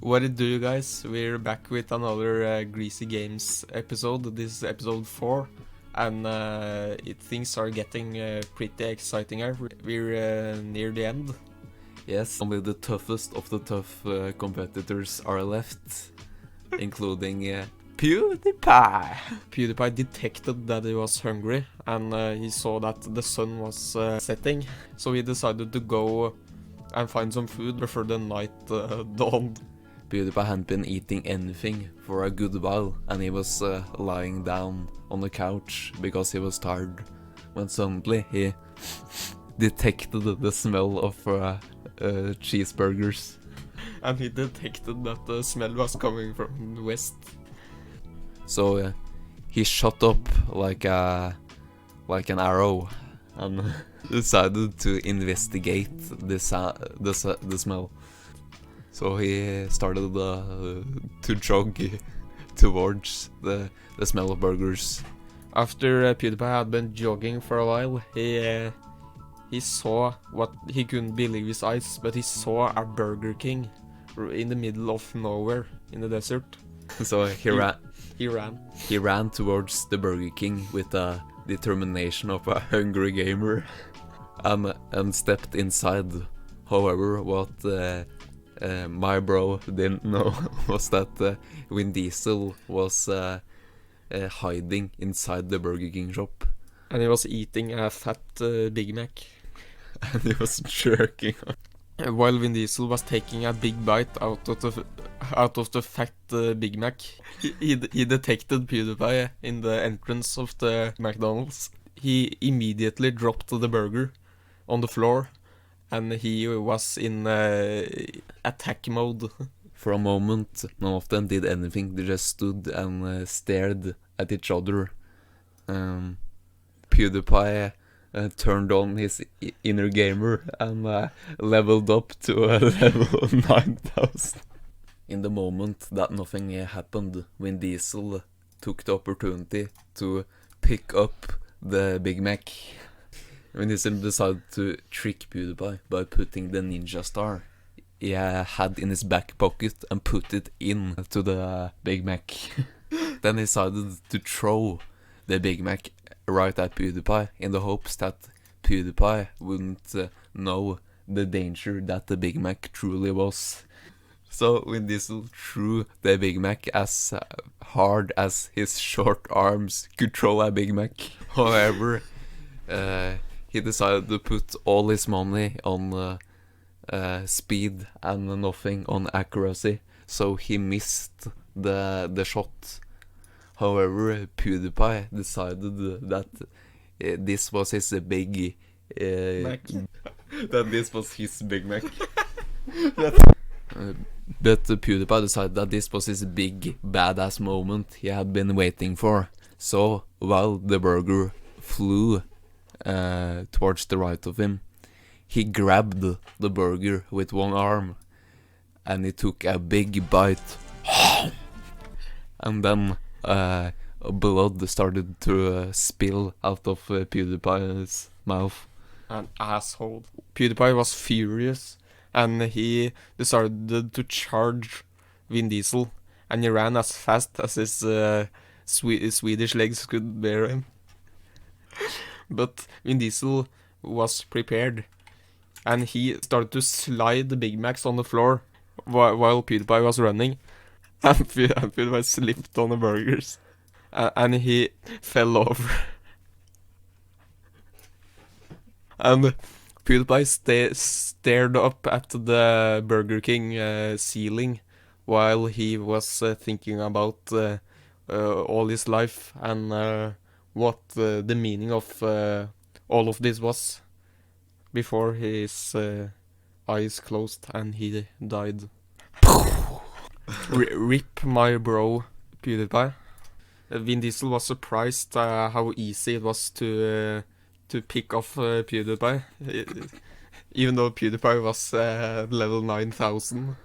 What it do, you guys? We're back with another Greasy Games episode. This is episode 4, and things are getting pretty exciting here. We're near the end. Yes, only the toughest of the tough competitors are left, including PewDiePie. PewDiePie detected that he was hungry, and he saw that the sun was setting, so he decided to go and find some food before the night dawned. PewDiePie hadn't been eating anything for a good while, and he was lying down on the couch because he was tired, when suddenly he detected the smell of cheeseburgers. And he detected that the smell was coming from the west. So he shot up like an arrow and decided to investigate the smell. So he started to jog towards the smell of burgers. After PewDiePie had been jogging for a while, he saw what he couldn't believe his eyes, but he saw a Burger King in the middle of nowhere in the desert. So he ran. He ran towards the Burger King with the determination of a hungry gamer, and stepped inside. However, what my bro didn't know was that Vin Diesel was hiding inside the Burger King shop. And he was eating a fat Big Mac. And he was jerking. While Vin Diesel was taking a big bite out of the fat Big Mac, he detected PewDiePie in the entrance of the McDonald's. He immediately dropped the burger on the floor, and he was in attack mode. For a moment, none of them did anything. They just stood and stared at each other. PewDiePie turned on his inner gamer and leveled up to a level of 9,000. In the moment that nothing happened, Vin Diesel took the opportunity to pick up the Big Mac. Vin Diesel decided to trick PewDiePie by putting the ninja star he had in his back pocket and put it in to the Big Mac. Then he decided to throw the Big Mac right at PewDiePie in the hopes that PewDiePie wouldn't know the danger that the Big Mac truly was. So Vin Diesel threw the Big Mac as hard as his short arms could throw a Big Mac. However, he decided to put all his money on speed and nothing on accuracy, so he missed the shot. However, PewDiePie decided that this was his big Mac. that this was his Big Mac. But PewDiePie decided that this was his big badass moment he had been waiting for. So while the burger flew towards the right of him, he grabbed the burger with one arm and he took a big bite. And then blood started to spill out of PewDiePie's mouth. An asshole. PewDiePie was furious, and he decided to charge Vin Diesel, and he ran as fast as his Swedish legs could bear him. But Vin Diesel was prepared, and he started to slide the Big Macs on the floor while PewDiePie was running, and PewDiePie slipped on the burgers, and he fell over. And PewDiePie stared up at the Burger King ceiling while he was thinking about all his life and what the meaning of all of this was, before his eyes closed and he died. Rip my bro, PewDiePie. Vin Diesel was surprised how easy it was to pick off PewDiePie, even though PewDiePie was level 9,000.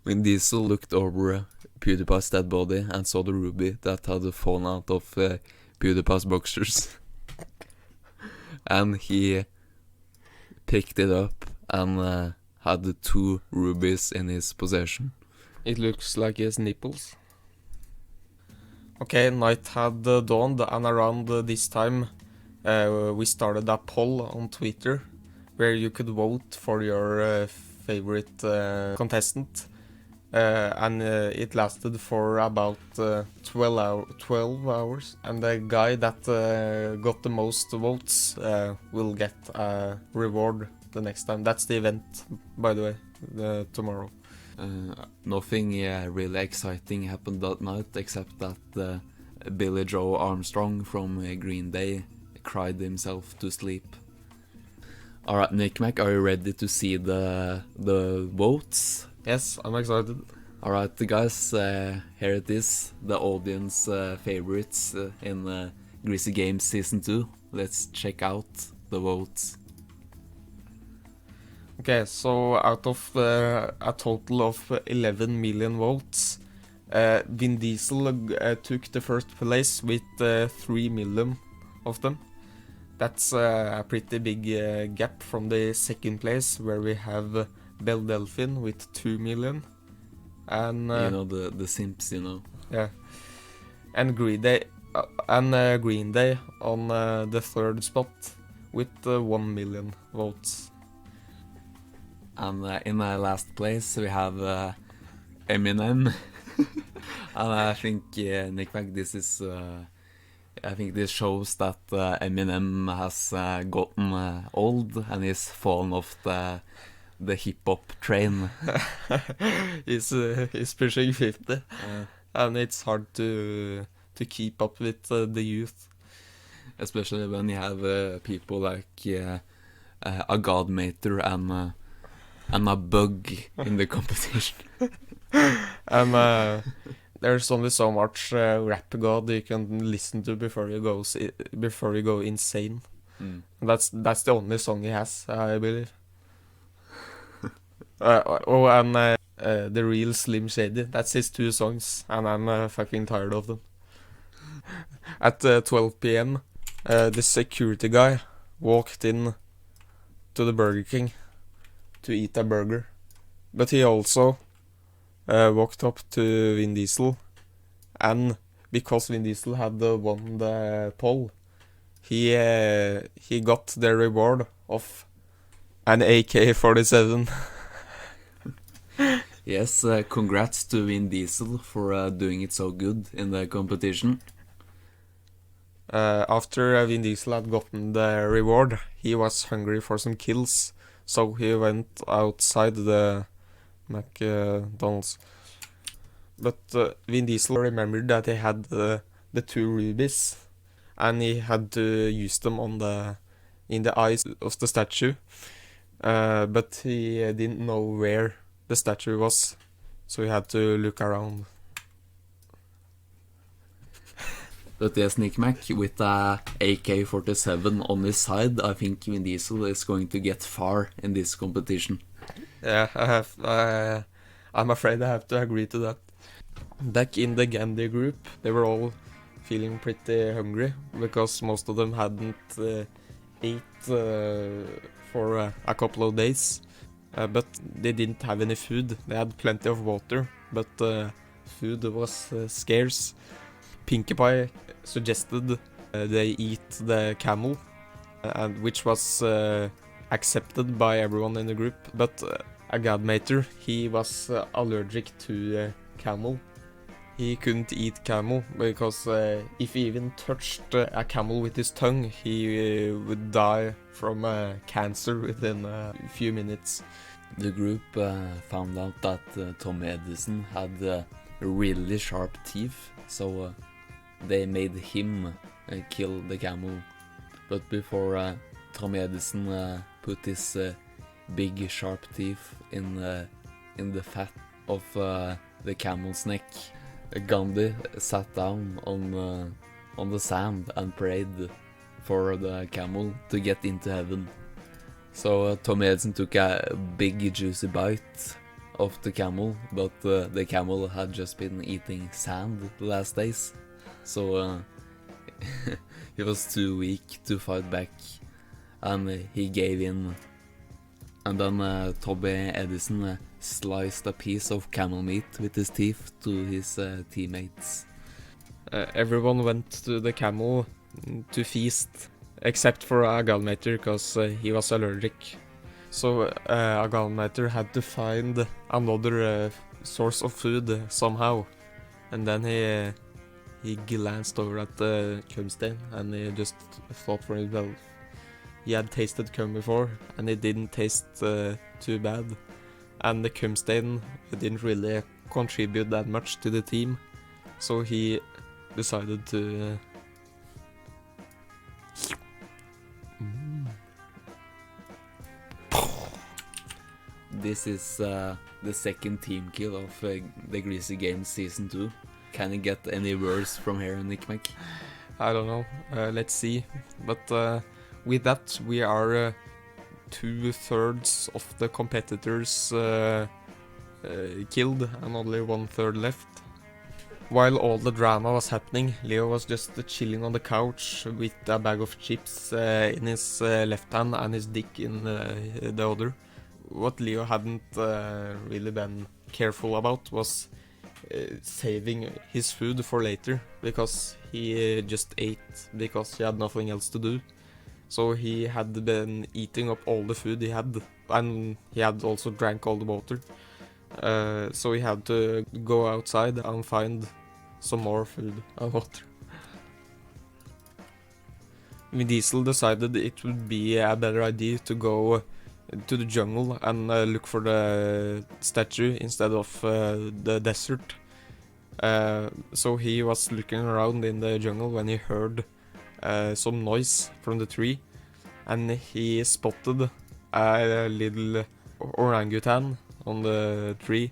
Vin Diesel looked over PewDiePie's dead body and saw the ruby that had fallen out of PewDiePie's boxers. And he picked it up and had 2 rubies in his possession. It looks like his nipples. Okay, night had dawned, and around this time we started a poll on Twitter where you could vote for your favorite contestant. And it lasted for about 12 hours. And the guy that got the most votes will get a reward the next time. That's the event, by the way, tomorrow. Nothing really exciting happened that night, except that Billy Joe Armstrong from Green Day cried himself to sleep. Alright, Nick Mac, are you ready to see the votes? Yes, I'm excited. Alright, guys, here it is, the audience favorites in Greasy Games Season 2. Let's check out the votes. Okay, so out of a total of 11 million votes, Vin Diesel took the first place with 3 million of them. That's a pretty big gap from the second place, where we have Belle Delphine with 2 million. And you know, the simps, you know. yeah, and Green Day on the third spot with 1 million votes. And in last place we have Eminem. And I think Nick Mac, this is I think this shows that Eminem has gotten old and is fallen off the hip hop train. He's pushing 50, and it's hard to keep up with the youth. Especially when you have people like a Godmaker and a Bug in the competition. And there's only so much rap god you can listen to before you go insane. Mm. That's the only song he has, I believe. And the real Slim Shady. That's his 2 songs, and I'm fucking tired of them. At 12 p.m., the security guy walked in to the Burger King to eat a burger, but he also walked up to Vin Diesel, and because Vin Diesel had won the poll, he got the reward of an AK-47. Yes, congrats to Vin Diesel for doing it so good in the competition. After Vin Diesel had gotten the reward, he was hungry for some kills, so he went outside the McDonald's. But Vin Diesel remembered that he had the 2 rubies, and he had to use them in the eyes of the statue. But he didn't know where the statue was, so he had to look around. But yes, Nick Mac, with a AK-47 on his side, I think Vin Diesel is going to get far in this competition. Yeah, I'm afraid I have to agree to that. Back in the Gandhi group, they were all feeling pretty hungry, because most of them hadn't ate for a couple of days. But they didn't have any food. They had plenty of water, but food was scarce. Pinkie Pie suggested they eat the camel, and which was accepted by everyone in the group. But a Godmaker, he was allergic to camel. He couldn't eat camel because if he even touched a camel with his tongue, he would die from cancer within a few minutes. The group found out that Tom Edison had really sharp teeth, so they made him kill the camel. But before Tom Edison put his big sharp teeth in the fat of the camel's neck, Gandhi sat down on the sand and prayed for the camel to get into heaven. So Tom Edison took a big juicy bite of the camel, but the camel had just been eating sand the last days, so he was too weak to fight back, and he gave in. And then Tommy Edison sliced a piece of camel meat with his teeth to his teammates. Everyone went to the camel to feast, except for Agalmator, because he was allergic. So Agalmator had to find another source of food somehow, and then he glanced over at the Kumstein, and he just thought for himself. He had tasted cum before, and it didn't taste too bad. And the Kumstein didn't really contribute that much to the team, so he decided to This is the second team kill of the Greasy Games Season 2. Can it get any worse from here, Nick Mac? I don't know, let's see. But with that, we are 2/3 of the competitors killed, and only 1/3 left. While all the drama was happening, Leo was just chilling on the couch with a bag of chips in his left hand and his dick in the other. What Leo hadn't really been careful about was saving his food for later, because he just ate because he had nothing else to do. So he had been eating up all the food he had, and he had also drank all the water. So he had to go outside and find some more food and water. Vin Diesel decided it would be a better idea to go to the jungle and look for the statue instead of the desert. So he was looking around in the jungle when he heard some noise from the tree, and he spotted a little orangutan on the tree.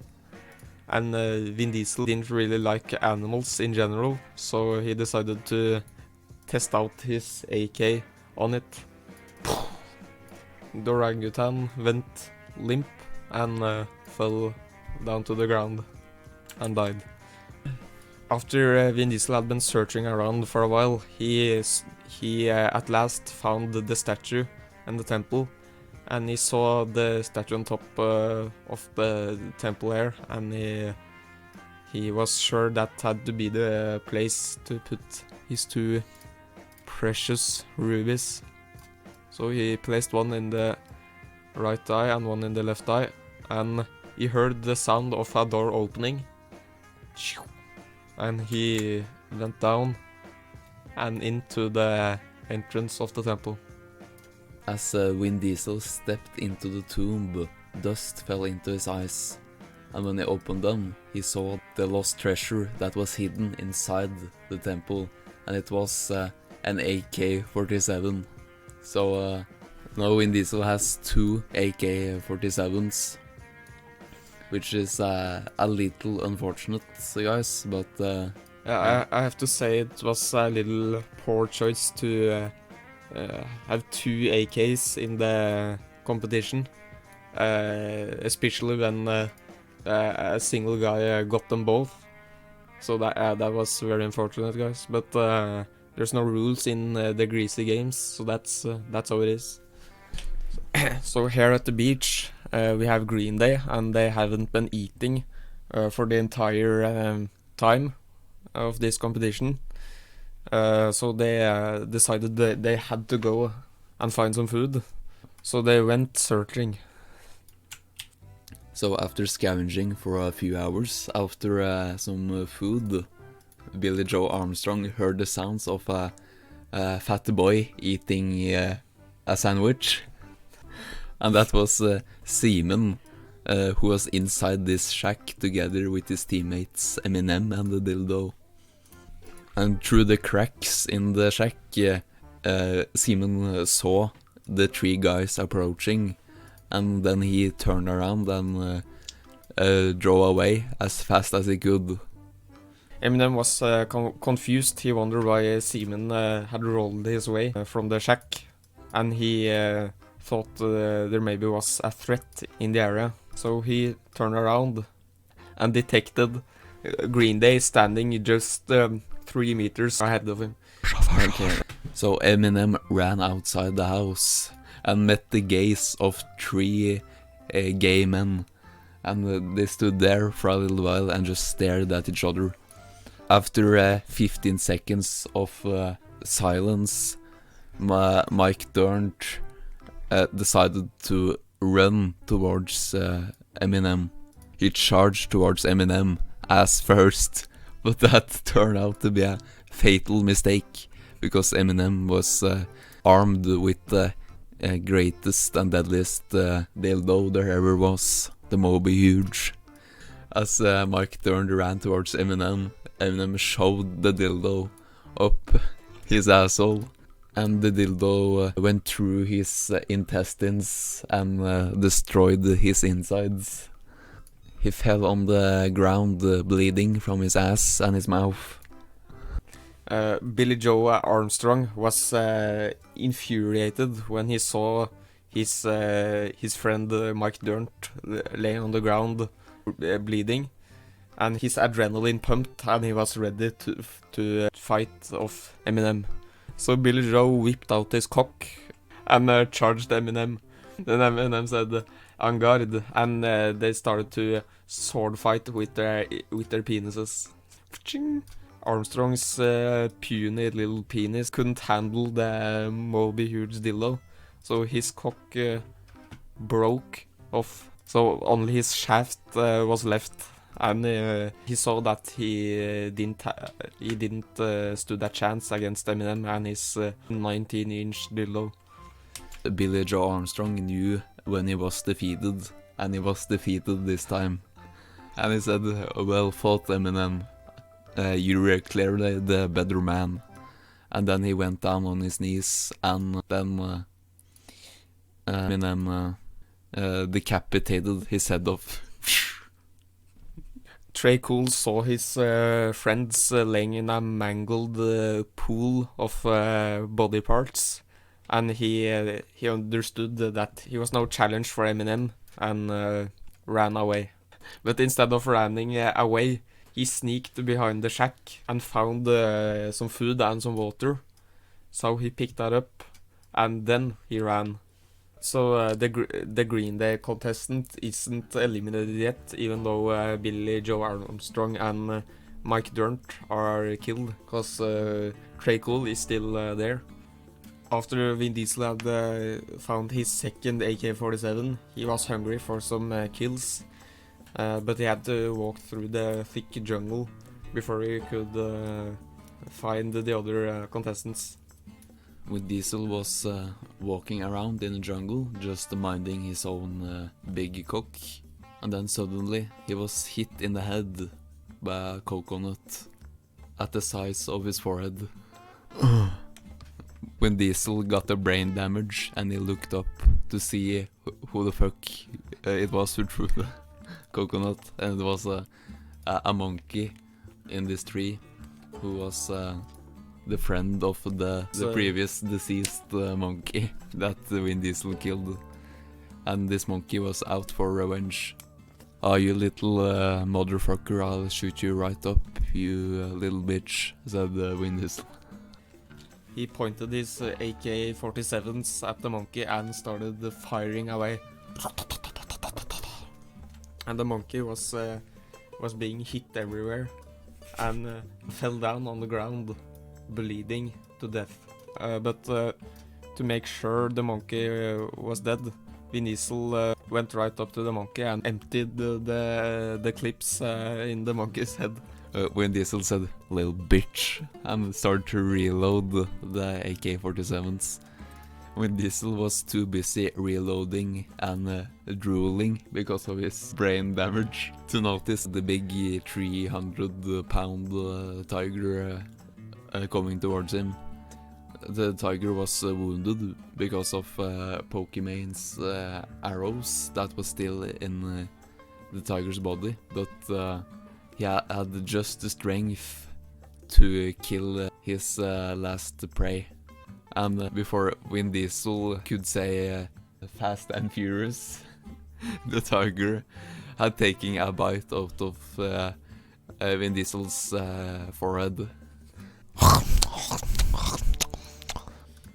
And Vin Diesel didn't really like animals in general, so he decided to test out his AK on it. The orangutan went limp and fell down to the ground and died. After Vin Diesel had been searching around for a while, he at last found the statue and the temple, and he saw the statue on top of the temple here, and he was sure that had to be the place to put his 2 precious rubies. So he placed one in the right eye and one in the left eye, and he heard the sound of a door opening. And he went down and into the entrance of the temple. As Vin Diesel stepped into the tomb, dust fell into his eyes, and when he opened them, he saw the lost treasure that was hidden inside the temple, and it was an AK-47. So now Vin Diesel has 2 AK-47s, which is a little unfortunate, guys, but I have to say it was a little poor choice to have 2 AKs in the competition, especially when a single guy got them both. So that was very unfortunate, guys. But there's no rules in the Greasy Games, so that's how it is. So here at the beach, we have Green Day, and they haven't been eating for the entire time of this competition. So they decided they had to go and find some food. So they went searching. So after scavenging for a few hours after some food, Billy Joe Armstrong heard the sounds of a fat boy eating a sandwich. And that was Seaman, who was inside this shack together with his teammates Eminem and the Dildo. And through the cracks in the shack, Seaman saw the 3 guys approaching, and then he turned around and drove away as fast as he could. Eminem was confused. He wondered why Seaman had rolled his way from the shack, and he thought there maybe was a threat in the area. So he turned around and detected Green Day standing just 3 meters ahead of him. Okay. So Eminem ran outside the house and met the gaze of 3 gay men And they stood there for a little while and just stared at each other. After 15 seconds of silence, Mike Dirnt decided to run towards Eminem. He charged towards Eminem as first, but that turned out to be a fatal mistake, because Eminem was armed with the greatest and deadliest dildo there ever was, the Moby Huge. As Mike turned ran towards Eminem, Eminem shoved the dildo up his asshole, and the dildo went through his intestines and destroyed his insides. He fell on the ground bleeding from his ass and his mouth. Billy Joe Armstrong was infuriated when he saw his friend Mike Dirnt lay on the ground bleeding, and his adrenaline pumped, and he was ready to fight off Eminem. So Billy Joe whipped out his cock and charged Eminem. Then Eminem said, "En garde," and they started to sword fight with their penises. Armstrong's puny little penis couldn't handle the Moby Huge dildo, so his cock broke off. So only his shaft was left, and he saw that he didn't stood a chance against Eminem and his 19-inch dildo. Billy Joe Armstrong knew when he was defeated, and he was defeated this time. And he said, "Well fought, Eminem. You were clearly the better man." And then he went down on his knees, and then Eminem decapitated his head off. Trey Cool saw his friends laying in a mangled pool of body parts, and he understood that he was no challenge for Eminem, and ran away. But instead of running away, he sneaked behind the shack and found some food and some water. So he picked that up, and then he ran. So the Green Day contestant isn't eliminated yet, even though Billy Joe Armstrong and Mike Dirnt are killed, because Trey Cool is still there. After Vin Diesel had found his second AK-47, he was hungry for some kills, but he had to walk through the thick jungle before he could find the other contestants. When Diesel was walking around in the jungle, just minding his own big cock, and then suddenly he was hit in the head by a coconut at the size of his forehead. When Diesel got a brain damage and he looked up to see who the fuck it was who threw the coconut, and it was a monkey in this tree who was the friend of the previous deceased monkey that Vin Diesel killed. And this monkey was out for revenge. "Ah, you little motherfucker, I'll shoot you right up, you little bitch," said Vin Diesel. He pointed his AK-47s at the monkey and started firing away. And the monkey was being hit everywhere and fell down on the ground, bleeding to death. But to make sure the monkey was dead, Vin Diesel went right up to the monkey and emptied the clips in the monkey's head. When Diesel said "little bitch" and started to reload the AK-47s. When Diesel was too busy reloading and drooling because of his brain damage to notice the big 300-pound tiger coming towards him. The tiger was wounded because of Pokemon's arrows that was still in the tiger's body, but he had just the strength to kill his last prey. And before Vin Diesel could say "Fast and Furious," the tiger had taken a bite out of Vin Diesel's forehead.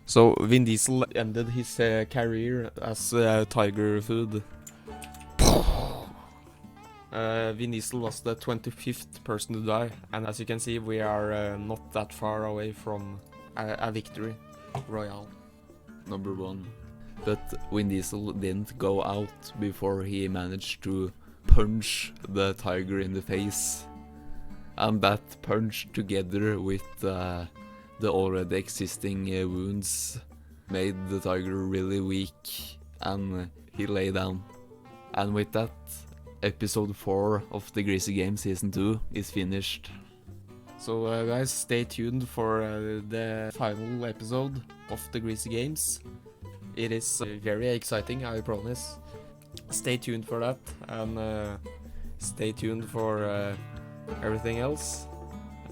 So Vin Diesel ended his career as tiger food. Vin Diesel was the 25th person to die, and as you can see, we are not that far away from a victory royale. Number 1. But Vin Diesel didn't go out before he managed to punch the tiger in the face. And that punch, together with the already existing wounds, made the tiger really weak, and he lay down. And with that, episode 4 of the Greasy Games Season 2 is finished. So guys, stay tuned for the final episode of the Greasy Games. It is very exciting, I promise. Stay tuned for that, and stay tuned for everything else.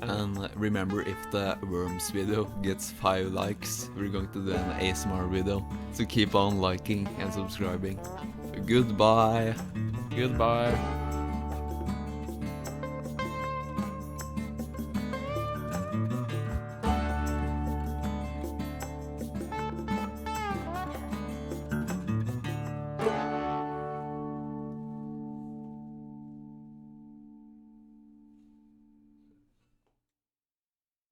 And remember, if the worms video gets 5 likes, we're going to do an ASMR video. So keep on liking and subscribing. Goodbye. Goodbye.